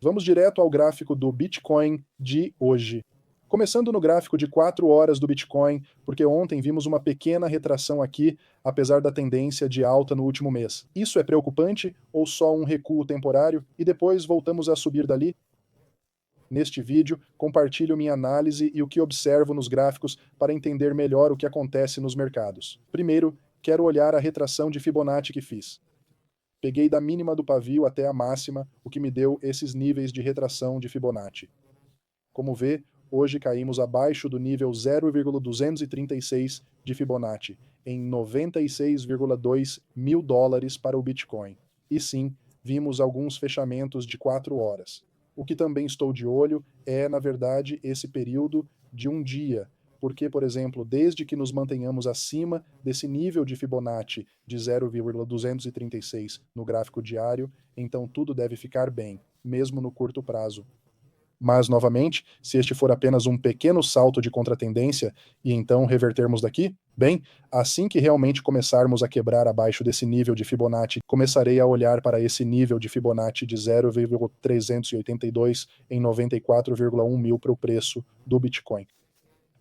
Vamos direto ao gráfico do Bitcoin de hoje. Começando no gráfico de 4 horas do Bitcoin, porque ontem vimos uma pequena retração aqui, apesar da tendência de alta no último mês. Isso é preocupante ou só um recuo temporário? E depois voltamos a subir dali? Neste vídeo, compartilho minha análise e o que observo nos gráficos para entender melhor o que acontece nos mercados. Primeiro, quero olhar a retração de Fibonacci que fiz. Peguei da mínima do pavio até a máxima, o que me deu esses níveis de retração de Fibonacci. Como vê, hoje caímos abaixo do nível 0,236 de Fibonacci, em 96,2 mil dólares para o Bitcoin. E sim, vimos alguns fechamentos de 4 horas. O que também estou de olho é, na verdade, esse período de um dia, porque, por exemplo, desde que nos mantenhamos acima desse nível de Fibonacci de 0,236 no gráfico diário, então tudo deve ficar bem, mesmo no curto prazo. Mas, novamente, se este for apenas um pequeno salto de contratendência e então revertermos daqui, bem, assim que realmente começarmos a quebrar abaixo desse nível de Fibonacci, começarei a olhar para esse nível de Fibonacci de 0,382 em 94,1 mil para o preço do Bitcoin.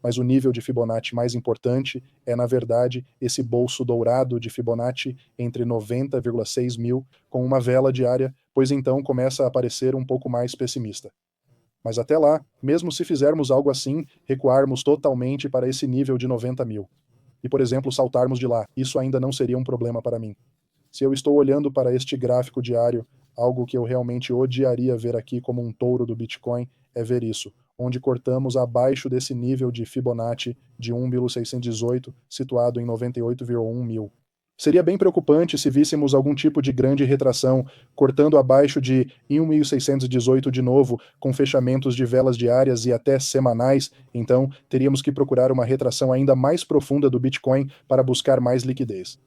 Mas o nível de Fibonacci mais importante é, na verdade, esse bolso dourado de Fibonacci entre 90,6 mil com uma vela diária, pois então começa a parecer um pouco mais pessimista. Mas até lá, mesmo se fizermos algo assim, recuarmos totalmente para esse nível de 90 mil. E, por exemplo, saltarmos de lá, isso ainda não seria um problema para mim. Se eu estou olhando para este gráfico diário, algo que eu realmente odiaria ver aqui como um touro do Bitcoin é ver isso, onde cortamos abaixo desse nível de Fibonacci de 1.618, situado em 98,1 mil. Seria bem preocupante se víssemos algum tipo de grande retração, cortando abaixo de 1.618 de novo, com fechamentos de velas diárias e até semanais, então teríamos que procurar uma retração ainda mais profunda do Bitcoin para buscar mais liquidez.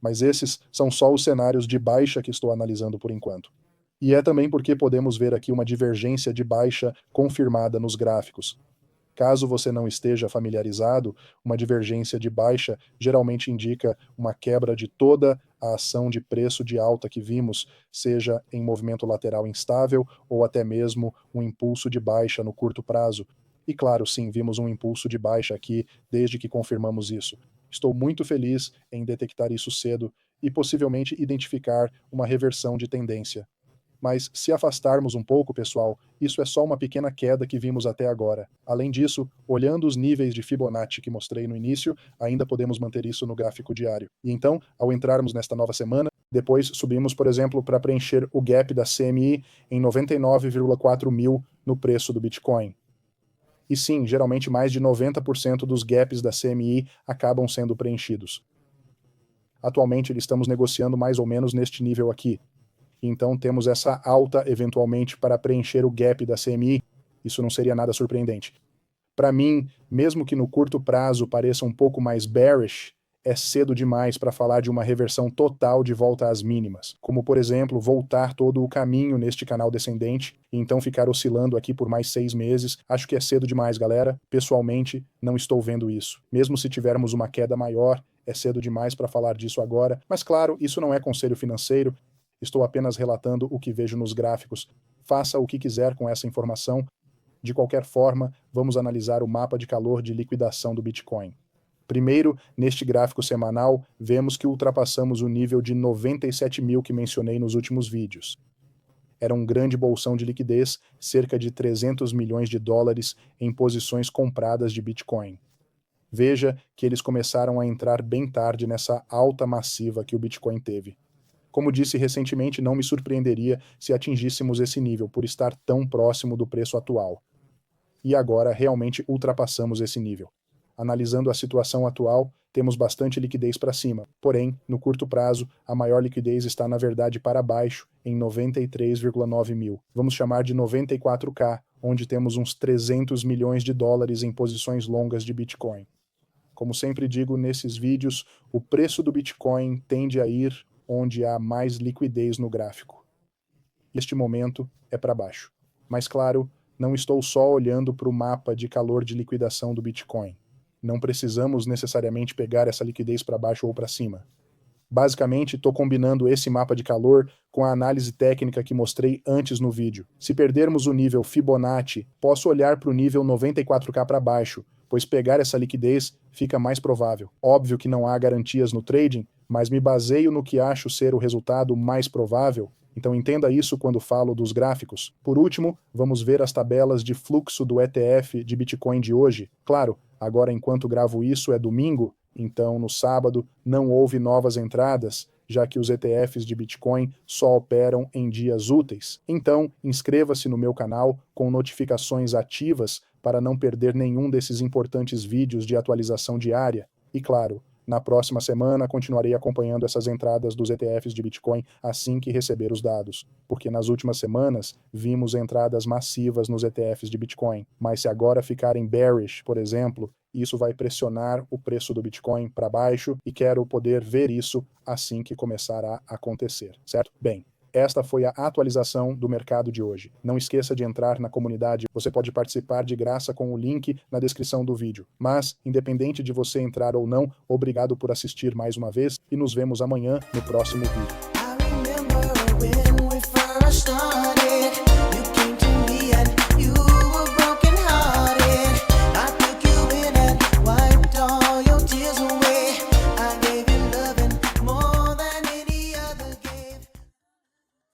Mas esses são só os cenários de baixa que estou analisando por enquanto. E é também porque podemos ver aqui uma divergência de baixa confirmada nos gráficos. Caso você não esteja familiarizado, uma divergência de baixa geralmente indica uma quebra de toda a ação de preço de alta que vimos, seja em movimento lateral instável ou até mesmo um impulso de baixa no curto prazo. E claro, sim, vimos um impulso de baixa aqui desde que confirmamos isso. Estou muito feliz em detectar isso cedo e possivelmente identificar uma reversão de tendência. Mas se afastarmos um pouco, pessoal, isso é só uma pequena queda que vimos até agora. Além disso, olhando os níveis de Fibonacci que mostrei no início, ainda podemos manter isso no gráfico diário. E então, ao entrarmos nesta nova semana, depois subimos, por exemplo, para preencher o gap da CMI em 99,4 mil no preço do Bitcoin. E sim, geralmente mais de 90% dos gaps da CMI acabam sendo preenchidos. Atualmente, estamos negociando mais ou menos neste nível aqui. Então temos essa alta eventualmente para preencher o gap da CMI, isso não seria nada surpreendente. Para mim, mesmo que no curto prazo pareça um pouco mais bearish, é cedo demais para falar de uma reversão total de volta às mínimas, como por exemplo, voltar todo o caminho neste canal descendente e então ficar oscilando aqui por mais 6 meses. Acho que é cedo demais, galera. Pessoalmente, não estou vendo isso. Mesmo se tivermos uma queda maior, é cedo demais para falar disso agora, mas claro, isso não é conselho financeiro. Estou apenas relatando o que vejo nos gráficos. Faça o que quiser com essa informação. De qualquer forma, vamos analisar o mapa de calor de liquidação do Bitcoin. Primeiro, neste gráfico semanal, vemos que ultrapassamos o nível de 97 mil que mencionei nos últimos vídeos. Era um grande bolsão de liquidez, cerca de 300 milhões de dólares em posições compradas de Bitcoin. Veja que eles começaram a entrar bem tarde nessa alta massiva que o Bitcoin teve. Como disse recentemente, não me surpreenderia se atingíssemos esse nível, por estar tão próximo do preço atual. E agora realmente ultrapassamos esse nível. Analisando a situação atual, temos bastante liquidez para cima, porém, no curto prazo, a maior liquidez está na verdade para baixo, em 93,9 mil. Vamos chamar de 94K, onde temos uns 300 milhões de dólares em posições longas de Bitcoin. Como sempre digo nesses vídeos, o preço do Bitcoin tende a ir onde há mais liquidez no gráfico. Este momento é para baixo. Mas claro, não estou só olhando para o mapa de calor de liquidação do Bitcoin. Não precisamos necessariamente pegar essa liquidez para baixo ou para cima. Basicamente, estou combinando esse mapa de calor com a análise técnica que mostrei antes no vídeo. Se perdermos o nível Fibonacci, posso olhar para o nível 94K para baixo, pois pegar essa liquidez fica mais provável. Óbvio que não há garantias no trading, mas me baseio no que acho ser o resultado mais provável, então entenda isso quando falo dos gráficos. Por último, vamos ver as tabelas de fluxo do ETF de Bitcoin de hoje. Claro, agora enquanto gravo isso é domingo, então no sábado não houve novas entradas, já que os ETFs de Bitcoin só operam em dias úteis. Então, inscreva-se no meu canal com notificações ativas para não perder nenhum desses importantes vídeos de atualização diária. E claro, na próxima semana continuarei acompanhando essas entradas dos ETFs de Bitcoin assim que receber os dados, porque nas últimas semanas vimos entradas massivas nos ETFs de Bitcoin, mas se agora ficarem bearish, por exemplo, isso vai pressionar o preço do Bitcoin para baixo e quero poder ver isso assim que começar a acontecer, certo? Bem, esta foi a atualização do mercado de hoje. Não esqueça de entrar na comunidade, você pode participar de graça com o link na descrição do vídeo. Mas, independente de você entrar ou não, obrigado por assistir mais uma vez e nos vemos amanhã no próximo vídeo.